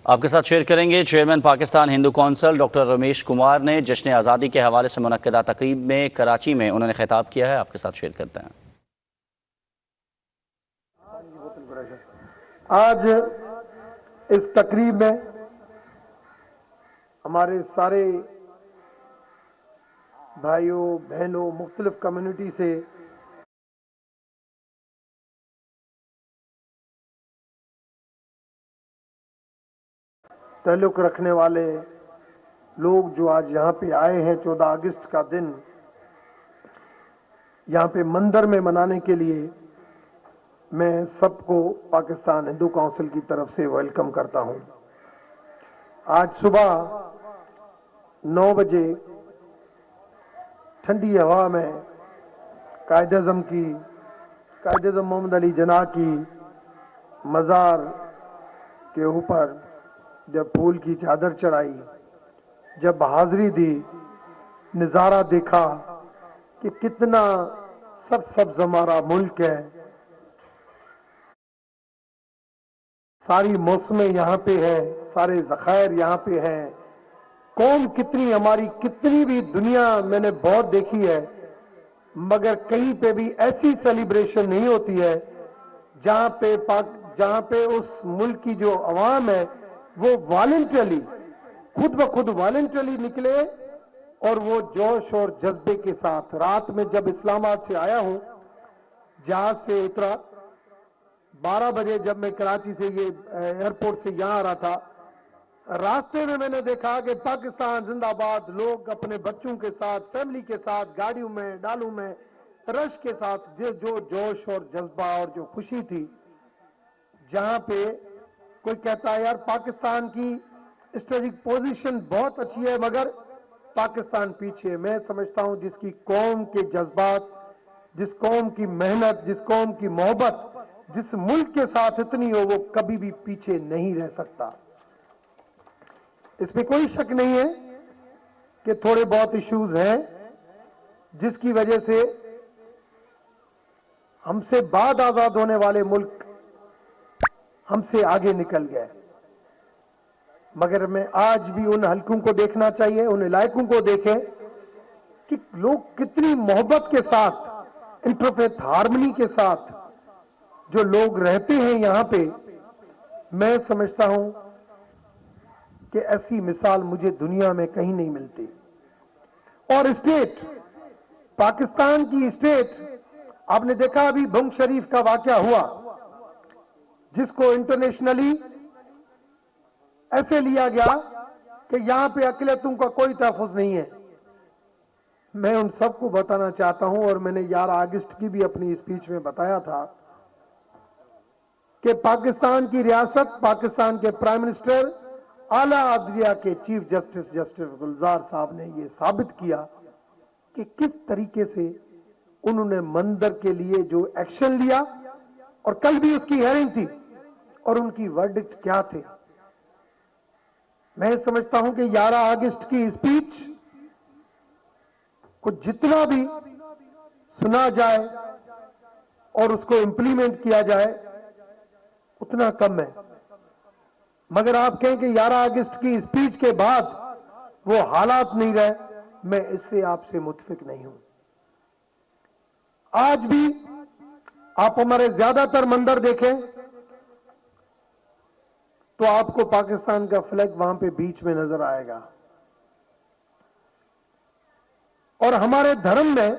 آپ کے ساتھ شیئر کریں گے چیئرمین پاکستان ہندو کونسل ڈاکٹر رمیش کمار نے جشن آزادی کے حوالے سے منعقدہ تقریب میں کراچی میں انہوں نے خطاب کیا ہے. آپ کے ساتھ شیئر کرتے ہیں. آج اس تقریب میں ہمارے سارے بھائیوں بہنوں مختلف کمیونٹی سے تعلق رکھنے والے لوگ جو آج یہاں پہ آئے ہیں 14 اگست کا دن یہاں پہ مندر میں منانے کے لیے، میں سب کو پاکستان ہندو کونسل کی طرف سے ویلکم کرتا ہوں. آج صبح 9 بجے ٹھنڈی ہوا میں قائد اعظم محمد علی جناح کی مزار کے اوپر جب پھول کی چادر چڑھائی، جب حاضری دی، نظارہ دیکھا کہ کتنا سرسبز ہمارا ملک ہے، ساری موسمیں یہاں پہ ہے، سارے ذخائر یہاں پہ ہیں، قوم کتنی ہماری کتنی بھی دنیا میں نے بہت دیکھی ہے، مگر کہیں پہ بھی ایسی سیلیبریشن نہیں ہوتی ہے جہاں پہ اس ملک کی جو عوام ہے وہ والنٹرلی خود بخود والنٹرلی نکلے اور وہ جوش اور جذبے کے ساتھ. رات میں جب اسلام آباد سے آیا ہوں، جہاز سے اترا 12 بجے، جب میں کراچی سے یہ ایئرپورٹ سے یہاں آ رہا تھا، راستے میں نے دیکھا کہ پاکستان زندہ باد لوگ اپنے بچوں کے ساتھ، فیملی کے ساتھ، گاڑیوں میں ڈالوں میں رش کے ساتھ جو جوش اور جذبہ اور جو خوشی تھی، جہاں پہ کوئی کہتا ہے یار پاکستان کی اسٹریٹجک پوزیشن بہت اچھی ہے مگر پاکستان پیچھے. میں سمجھتا ہوں جس کی قوم کے جذبات، جس قوم کی محنت، جس قوم کی محبت جس ملک کے ساتھ اتنی ہو، وہ کبھی بھی پیچھے نہیں رہ سکتا. اس میں کوئی شک نہیں ہے کہ تھوڑے بہت ایشوز ہیں جس کی وجہ سے ہم سے بعد آزاد ہونے والے ملک ہم سے آگے نکل گئے، مگر میں آج بھی ان حلقوں کو دیکھنا چاہیے، ان علاقوں کو دیکھیں کہ لوگ کتنی محبت کے ساتھ، انٹرفیتھ ہارمنی کے ساتھ جو لوگ رہتے ہیں یہاں پہ. میں سمجھتا ہوں کہ ایسی مثال مجھے دنیا میں کہیں نہیں ملتی. اور اسٹیٹ، پاکستان کی اسٹیٹ، آپ نے دیکھا ابھی بنگ شریف کا واقعہ ہوا جس کو انٹرنیشنلی ایسے لیا گیا کہ یہاں پہ اقلیتوں کا کوئی تحفظ نہیں ہے. میں ان سب کو بتانا چاہتا ہوں، اور میں نے 11 اگست کی بھی اپنی اسپیچ میں بتایا تھا کہ پاکستان کی ریاست، پاکستان کے پرائم منسٹر، اعلیٰ عدلیہ کے چیف جسٹس گلزار صاحب نے یہ ثابت کیا کہ کس طریقے سے انہوں نے مندر کے لیے جو ایکشن لیا، اور کل بھی اس کی ہیئرنگ تھی، اور ان کی ورڈکٹ کیا تھے. میں سمجھتا ہوں کہ 11 اگست کی اسپیچ کو جتنا بھی سنا جائے اور اس کو امپلیمنٹ کیا جائے اتنا کم ہے. مگر آپ کہیں کہ 11 اگست کی اسپیچ کے بعد وہ حالات نہیں رہے، میں اس سے آپ سے متفق نہیں ہوں. آج بھی آپ ہمارے زیادہ تر مندر دیکھیں تو آپ کو پاکستان کا فلیگ وہاں پہ بیچ میں نظر آئے گا. اور ہمارے دھرم میں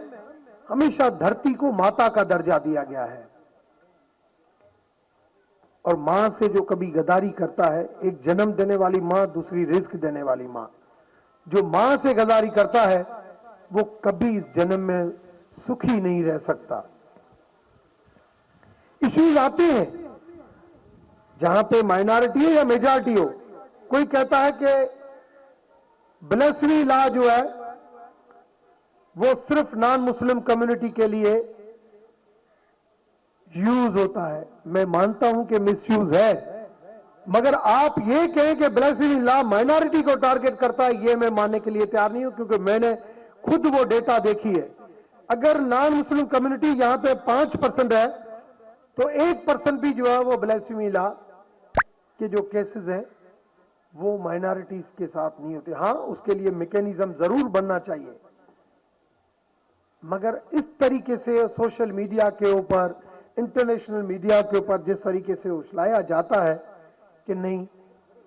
ہمیشہ دھرتی کو ماتا کا درجہ دیا گیا ہے، اور ماں سے جو کبھی غداری کرتا ہے، ایک جنم دینے والی ماں، دوسری رزق دینے والی ماں، جو ماں سے غداری کرتا ہے وہ کبھی اس جنم میں سکھی نہیں رہ سکتا. ایشوز آتے ہیں جہاں پہ مائنارٹی ہو یا میجارٹی ہو. کوئی کہتا ہے کہ بلیسری لا جو ہے وہ صرف نان مسلم کمیونٹی کے لیے یوز ہوتا ہے. میں مانتا ہوں کہ مس یوز ہے، مگر آپ یہ کہیں کہ بلیسری لا مائنارٹی کو ٹارگٹ کرتا ہے، یہ میں ماننے کے لیے تیار نہیں ہوں، کیونکہ میں نے خود وہ ڈیٹا دیکھی ہے. اگر نان مسلم کمیونٹی یہاں پہ 5% ہے تو 1% بھی جو ہے وہ بلیسمی لا کے جو کیسز ہیں वो माइनॉरिटीज के साथ नहीं होते। हां, उसके लिए मैकेनिज्म जरूर बनना चाहिए, मगर इस तरीके से सोशल मीडिया के ऊपर, इंटरनेशनल मीडिया के ऊपर जिस तरीके से उछलाया जाता है कि नहीं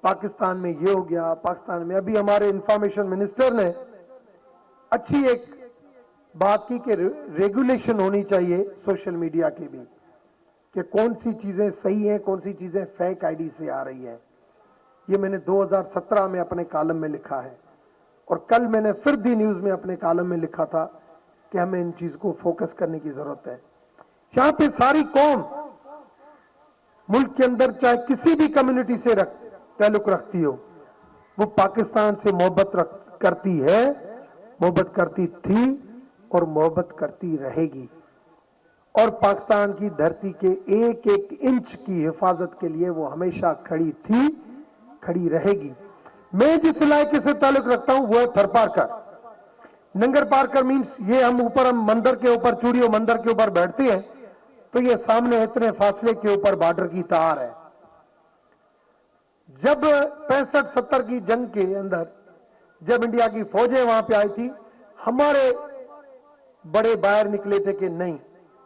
पाकिस्तान में ये हो गया, पाकिस्तान में, अभी हमारे इंफॉर्मेशन मिनिस्टर ने अच्छी एक बात की कि रेगुलेशन होनी चाहिए सोशल मीडिया की भी, कि कौन सी चीजें सही हैं, कौन सी चीजें फेक आईडी से आ रही है। ये मैंने 2017 में अपने कॉलम में लिखा है, और कल मैंने फिर दी न्यूज में अपने कॉलम में लिखा था कि हमें इन चीज को फोकस करने की जरूरत है। यहां पे सारी कौम मुल्क के अंदर चाहे किसी भी कम्युनिटी से ताल्लुक रखती हो, वो पाकिस्तान से मोहब्बत करती है, मोहब्बत करती थी और मोहब्बत करती रहेगी, और पाकिस्तान की धरती के एक एक इंच की हिफाजत के लिए वो हमेशा खड़ी थी, खड़ी रहेगी। मैं जिस इलाके से ताल्लुक रखता हूं वो है थरपारकर। नंगर पारकर मीन्स ये हम मंदिर के ऊपर, चूड़ियों मंदिर के ऊपर बैठते हैं तो ये सामने इतने फासले के ऊपर बॉर्डर की तार है। जब 65-70 की जंग के अंदर जब इंडिया की फौजें वहां पे आई थी, हमारे बड़े बाहर निकले थे कि नहीं,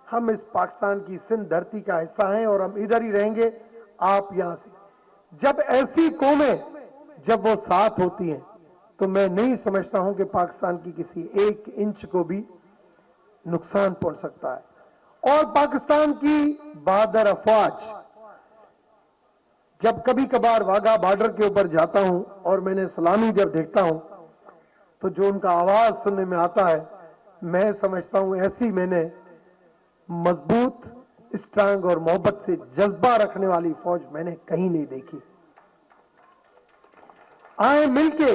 हम इस पाकिस्तान की सिंध धरती का हिस्सा हैं और हम इधर ही रहेंगे, आप यहां से। जब ऐसी कौमें जब वो साथ होती हैं तो मैं नहीं समझता हूं कि पाकिस्तान की किसी एक इंच को भी नुकसान पहुंच सकता है। और पाकिस्तान की बहादुर अफवाज, जब कभी कभार वाघा बॉर्डर के ऊपर जाता हूं और मैंने सलामी जब देखता हूं तो जो उनका आवाज सुनने में आता है, मैं समझता हूं ऐसी मैंने मजबूत, स्ट्रांग और मोहब्बत से जज्बा रखने वाली फौज मैंने कहीं नहीं देखी। आए मिलके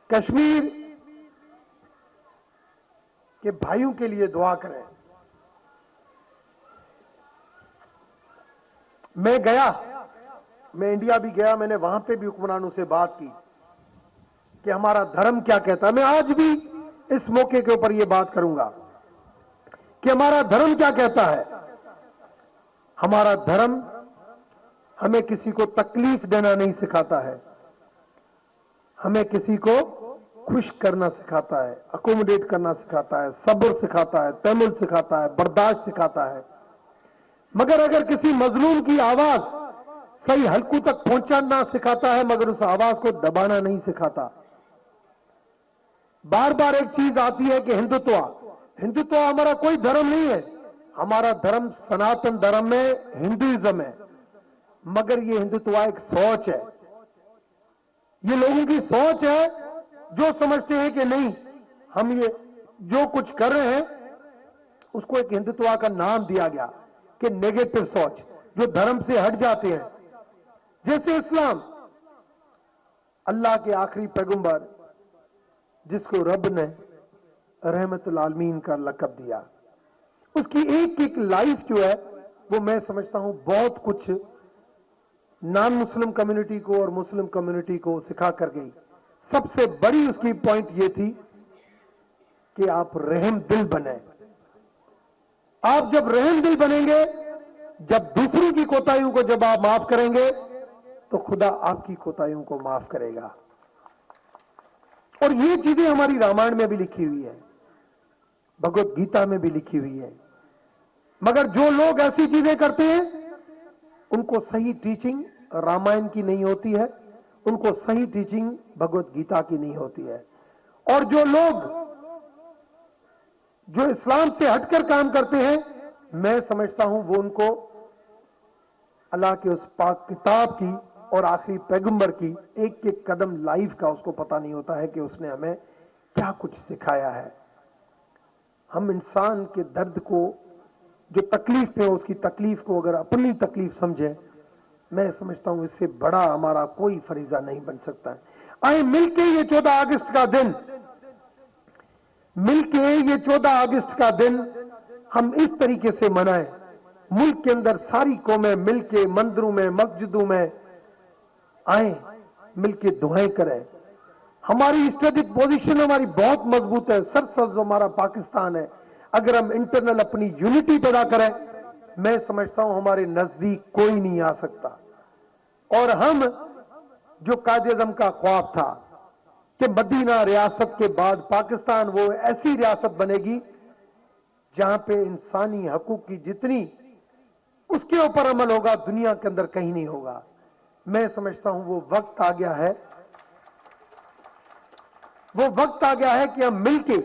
कश्मीर के भाइयों के लिए दुआ करें। मैं इंडिया भी गया, मैंने वहां पे भी हुक्मरानों से बात की कि हमारा धर्म क्या कहता है। मैं आज भी इस मौके के ऊपर यह बात करूंगा कि हमारा धर्म क्या कहता है। हमारा धर्म हमें किसी को तकलीफ देना नहीं सिखाता है, हमें किसी को खुश करना सिखाता है, अकोमोडेट करना सिखाता है, सब्र सिखाता है, तहम्मुल सिखाता है, बर्दाश्त सिखाता है। मगर अगर किसी मजलूम की आवाज सही हलकों तक पहुंचाना सिखाता है, मगर उस आवाज को दबाना नहीं सिखाता। बार बार एक चीज आती है कि हिंदुत्व हमारा कोई धर्म नहीं है, हमारा धर्म सनातन धर्म में हिंदुइज्म है। मगर ये हिंदुत्व एक सोच है, ये लोगों की सोच है जो समझते हैं कि नहीं, हम ये जो कुछ कर रहे हैं उसको एक हिंदुत्व का नाम दिया गया कि नेगेटिव सोच, जो धर्म से हट जाते हैं। जैसे इस्लाम, अल्लाह के आखिरी पैगंबर जिसको रब ने रहमतुल आलमीन का लक़ब दिया, उसकी एक एक लाइफ जो है वो मैं समझता हूं बहुत कुछ नॉन मुस्लिम कम्युनिटी को और मुस्लिम कम्युनिटी को सिखा कर गई। सबसे बड़ी उसकी पॉइंट ये थी कि आप रहम दिल बने। आप जब रहम दिल बनेंगे, जब दूसरों की कोताहियों को जब आप माफ करेंगे तो खुदा आपकी कोताहियों को माफ करेगा। और ये चीजें हमारी रामायण में भी लिखी हुई है, भगवत गीता में भी लिखी हुई है। मगर जो लोग ऐसी चीजें करते हैं उनको सही टीचिंग रामायण की नहीं होती है, उनको सही टीचिंग भगवत गीता की नहीं होती है। और जो लोग जो इस्लाम से हटकर काम करते हैं, मैं समझता हूं वो उनको अल्लाह के उस पाक किताब की और आखिरी पैगंबर की एक एक कदम लाइफ का उसको पता नहीं होता है कि उसने हमें क्या कुछ सिखाया है। हम इंसान के दर्द को, जो तकलीफ में उसकी तकलीफ को अगर अपनी तकलीफ समझे, मैं समझता हूं इससे बड़ा हमारा कोई फरीजा नहीं बन सकता है। आए मिलके ये 14 अगस्त का दिन, मिलके ये 14 अगस्त का दिन हम इस तरीके से मनाएं। मुल्क के अंदर सारी कौमें मिलके मंदिरों में, मस्जिदों में आए, मिलके दुआएं करें। हमारी स्ट्रेटेजिक पोजीशन हमारी बहुत मजबूत है, सरसब्ज हमारा पाकिस्तान है। अगर हम इंटरनल अपनी यूनिटी पैदा करें, मैं समझता हूं हमारे नजदीक कोई नहीं आ सकता। और हम जो कायद-ए-आज़म का ख्वाब था कि मदीना रियासत के बाद पाकिस्तान वो ऐसी रियासत बनेगी जहां पे इंसानी हकूक की जितनी उसके ऊपर अमल होगा, दुनिया के अंदर कहीं नहीं होगा। मैं समझता हूं वो वक्त आ गया है, वो वक्त आ गया है कि हम मिलके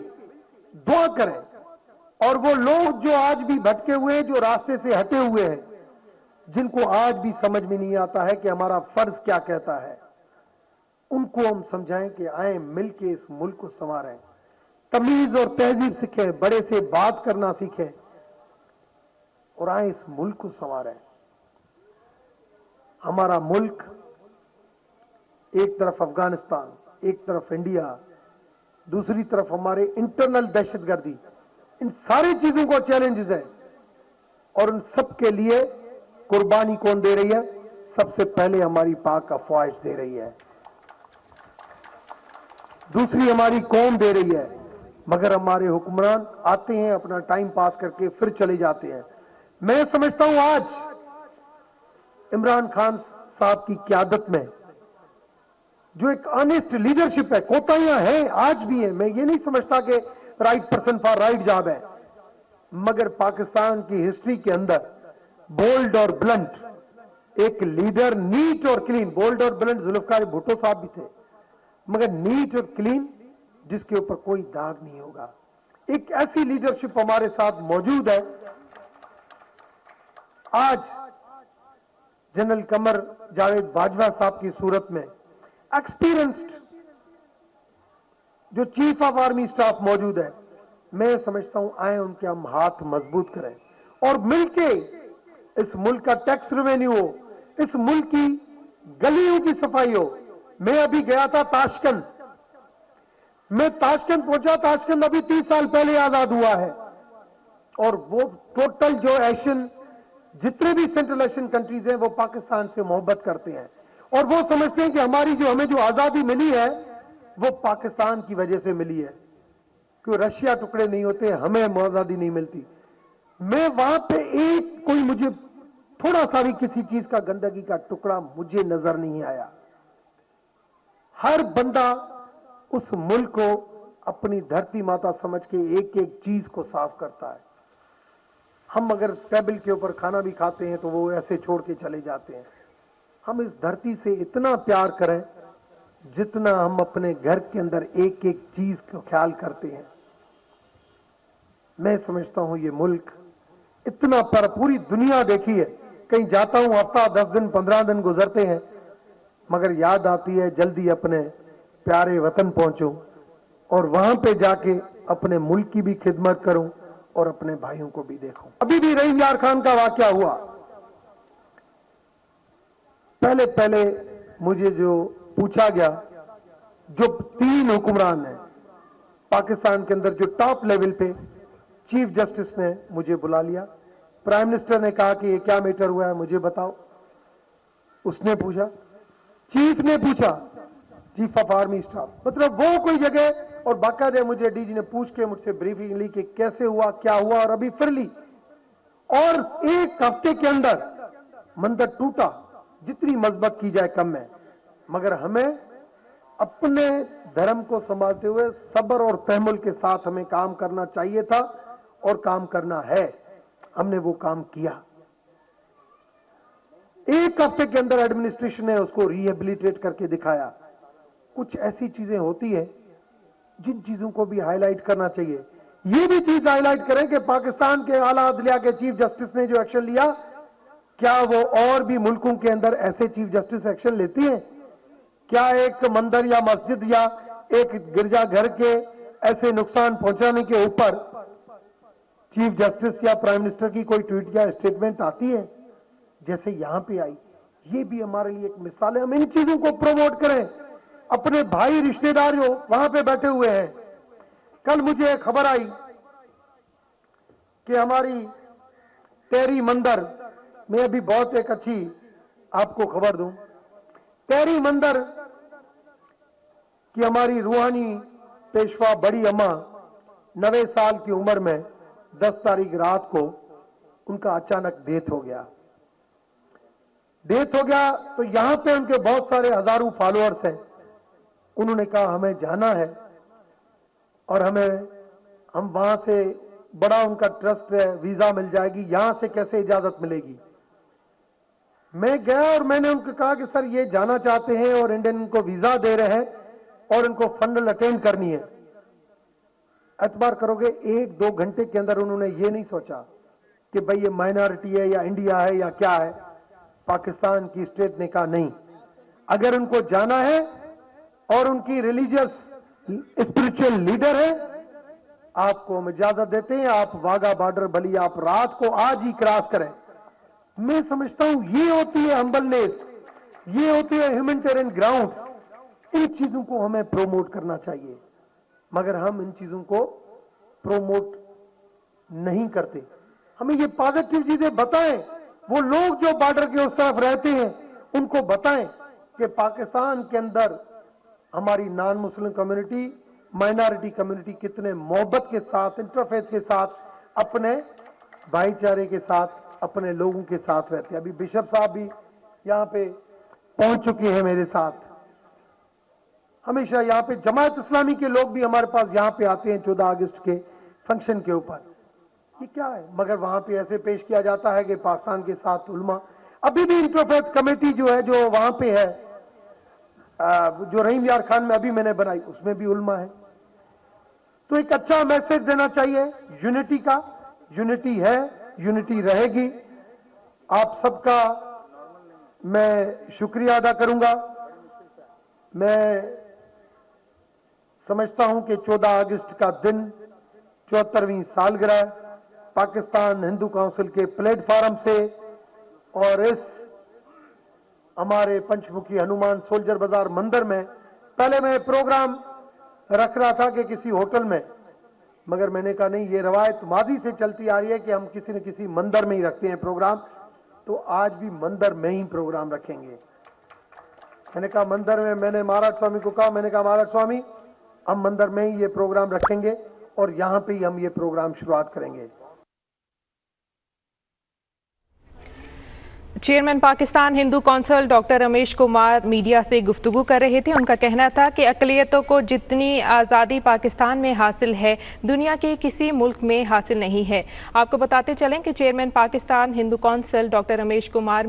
दुआ करें और वो लोग जो आज भी भटके हुए हैं, जो रास्ते से हटे हुए हैं, जिनको आज भी समझ में नहीं आता है कि हमारा फर्ज क्या कहता है, उनको हम समझाएं कि आए मिलके इस मुल्क को संवारें, तमीज और तहजीब सीखें, बड़े से बात करना सीखें और आए इस मुल्क को संवारें। हमारा मुल्क एक तरफ अफगानिस्तान, एक तरफ इंडिया, दूसरी तरफ हमारे इंटरनल दहशतगर्दी, इन सारी चीजों को चैलेंजेस है और उन सब के लिए कुर्बानी कौन दे रही है? सबसे पहले हमारी पाक अफवाज दे रही है, दूसरी हमारी कौम दे रही है। मगर हमारे हुक्मरान आते हैं, अपना टाइम पास करके फिर चले जाते हैं। मैं समझता हूं आज इमरान खान साहब की क़यादत में जो एक ऑनेस्ट लीडरशिप है, कोताहियां हैं आज भी हैं, मैं ये नहीं समझता कि right person for right job है, मगर पाकिस्तान की हिस्ट्री के अंदर बोल्ड और ब्लंट एक लीडर, नीट और क्लीन, बोल्ड और ब्लंट जुल्फकार भुट्टो साहब भी थे, मगर नीट और क्लीन जिसके ऊपर कोई दाग नहीं होगा, एक ऐसी लीडरशिप हमारे साथ मौजूद है। आज जनरल कमर जावेद बाजवा साहब की सूरत में एक्सपीरियंस्ड जो चीफ ऑफ आर्मी स्टाफ मौजूद है, मैं समझता हूं आए उनके हम हाथ मजबूत करें और मिलके इस मुल्क का टैक्स रेवेन्यू हो, इस मुल्क की गलियों की सफाई हो। मैं अभी गया था ताशकंद, मैं ताशकंद पहुंचा, ताशकंद अभी 30 साल पहले आजाद हुआ है और वो टोटल जो एशियन जितने भी सेंट्रल एशियन कंट्रीज हैं वो पाकिस्तान से मोहब्बत करते हैं और वो समझते हैं कि हमें जो आजादी मिली है वो पाकिस्तान की वजह से मिली है, क्यों रशिया टुकड़े नहीं होते, हमें आजादी नहीं मिलती। मैं वहां पे एक कोई मुझे थोड़ा सा भी किसी चीज का गंदगी का टुकड़ा मुझे नजर नहीं आया। हर बंदा उस मुल्क को अपनी धरती माता समझ के एक एक चीज को साफ करता है। हम अगर टेबल के ऊपर खाना भी खाते हैं तो वो ऐसे छोड़ के चले जाते हैं। हम इस धरती से इतना प्यार करें जितना हम अपने घर के अंदर एक एक चीज को ख्याल करते हैं। मैं समझता हूं ये मुल्क इतना, पर पूरी दुनिया देखी है, कहीं जाता हूं हफ्ता 10 दिन 15 दिन गुजरते हैं, मगर याद आती है जल्दी अपने प्यारे वतन पहुंचूं और वहां पे जाके अपने मुल्क की भी खिदमत करूं और अपने भाइयों को भी देखूं। अभी भी रहीम यार खान का वाकया हुआ, पहले पहले मुझे जो पूछा गया, जो 3 हुक्मरान हैं पाकिस्तान के अंदर जो टॉप लेवल पे, चीफ जस्टिस ने मुझे बुला लिया, प्राइम मिनिस्टर ने कहा कि ये क्या मैटर हुआ है मुझे बताओ, उसने पूछा, चीफ ने पूछा, चीफ ऑफ आर्मी स्टाफ, मतलब वो कोई जगह, और बाकायदे मुझे डीजी ने पूछ के मुझसे ब्रीफिंग ली कि कैसे हुआ क्या हुआ, और अभी फिर ली, और 1 हफ्ते के अंदर मंदिर टूटा। जितनी मजबत की जाए कम है, मगर हमें अपने धर्म को संभालते हुए सब्र और तहम्मुल के साथ हमें काम करना चाहिए था और काम करना है। हमने वो काम किया। 1 हफ्ते के अंदर एडमिनिस्ट्रेशन ने उसको रिहेबिलिटेट करके दिखाया। कुछ ऐसी चीजें होती है जिन चीजों को भी हाईलाइट करना चाहिए। ये भी चीज हाईलाइट करें कि पाकिस्तान के आला अदलिया के चीफ जस्टिस ने जो एक्शन लिया, क्या वो और भी मुल्कों के अंदर ऐसे चीफ जस्टिस एक्शन लेती हैं? क्या एक मंदिर या मस्जिद या एक गिरजाघर के ऐसे नुकसान पहुंचाने के ऊपर चीफ जस्टिस या प्राइम मिनिस्टर की कोई ट्वीट या स्टेटमेंट आती है जैसे यहां पे आई? ये भी हमारे लिए एक मिसाल है। हम इन चीजों को प्रमोट करें। अपने भाई रिश्तेदार जो वहां पे बैठे हुए हैं, कल मुझे एक खबर आई कि हमारी तेरी मंदिर में, अभी बहुत एक अच्छी आपको खबर दूं, तेरी मंदिर की हमारी रूहानी पेशवा बड़ी अम्मा 90 साल की उम्र में 10 तारीख रात को उनका अचानक डेथ हो गया। डेथ हो गया तो यहां पे उनके बहुत सारे हजारों फॉलोअर्स हैं। उन्होंने कहा हमें जाना है और हम वहां से बड़ा उनका ट्रस्ट है, वीजा मिल जाएगी, यहां से कैसे इजाजत मिलेगी। मैं गया और मैंने उनको कहा कि सर ये जाना चाहते हैं और इंडियन इनको वीजा दे रहे हैं और इनको फंडल अटेंड करनी है। एतबार करोगे 1-2 घंटे के अंदर उन्होंने ये नहीं सोचा कि भाई ये माइनॉरिटी है या इंडिया है या क्या है। पाकिस्तान की स्टेट ने कहा नहीं, अगर उनको जाना है और उनकी रिलीजियस स्पिरिचुअल लीडर है, आपको हम इजाजत देते हैं, आप वाघा बॉर्डर बली आप रात को आज ही क्रॉस करें। मैं समझता हूं ये होती है हम्बलनेस, ये होती है ह्यूमैनिटेरियन ग्राउंड्स। इन चीजों को हमें प्रोमोट करना चाहिए, मगर हम इन चीजों को प्रोमोट नहीं करते। हमें ये पॉजिटिव चीजें बताएं, वो लोग जो बॉर्डर के उस तरफ रहते हैं उनको बताएं कि पाकिस्तान के अंदर हमारी non Muslim community, minority community कितने मोहब्बत के साथ, इंटरफेथ के साथ, अपने भाईचारे के साथ, अपने लोगों के साथ रहते हैं। अभी बिशप साहब भी यहां पे पहुंच चुके हैं मेरे साथ। हमेशा यहां पे जमात इस्लामी के लोग भी हमारे पास यहां पे आते हैं 14 अगस्त के फंक्शन के ऊपर। ये क्या है, मगर वहां पे ऐसे पेश किया जाता है कि पाकिस्तान के साथ उलमा। अभी भी इंटरफेथ कमेटी जो है, जो वहां पे है, जो रहीम यार खान में अभी मैंने बनाई, उसमें भी उलमा है। तो एक अच्छा मैसेज देना चाहिए यूनिटी का। यूनिटी है, यूनिटी रहेगी। आप सबका मैं शुक्रिया अदा करूंगा। मैं समझता हूं कि 14 अगस्त का दिन 74वीं सालगिरह पाकिस्तान हिंदू काउंसिल के प्लेटफार्म से और इस हमारे पंचमुखी हनुमान सोल्जर बाजार मंदिर में, पहले मैं प्रोग्राम रख रहा था कि किसी होटल में, मगर मैंने कहा नहीं, ये रवायत माजी से चलती आ रही है कि हम किसी न किसी मंदिर में ही रखते हैं प्रोग्राम, तो आज भी मंदिर में ही प्रोग्राम रखेंगे। मैंने कहा मंदिर में, मैंने महाराज स्वामी को कहा, मैंने कहा महाराज स्वामी हम मंदिर में ही ये प्रोग्राम रखेंगे और यहां पे ही हम ये प्रोग्राम शुरुआत करेंगे। Chairman Pakistan Hindu council doctor Ramesh Kumar media से गुफ्तगू कर रहे थे। उनका कहना था कि अक़लियतों को जितनी आज़ादी पाकिस्तान में हासिल है, दुनिया के किसी मुल्क में हासिल नहीं है। आपको बताते चलें कि chairman Pakistan Hindu council doctor Ramesh Kumar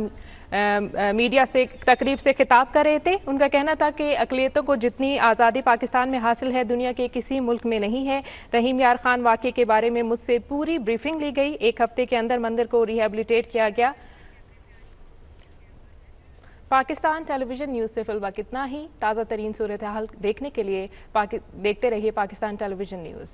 media से तकरीब से खिताब कर रहे थे। उनका कहना था कि अक़लियतों को जितनी आज़ादी पाकिस्तान में हासिल है, दुनिया के किसी मुल्क में नहीं है। रहीम यार खान वाक़े के बारे में मुझसे पूरी ब्रीफिंग ली गई। 1 हफ्ते के अंदर मंदिर को रिहेबिलिटेट किया गया। पाकिस्तान टेलीविजन न्यूज़ से फिलहाल इतना ही। ताज़ा तरीन सूरत हाल देखने के लिए देखते रहिए पाकिस्तान टेलीविजन न्यूज़।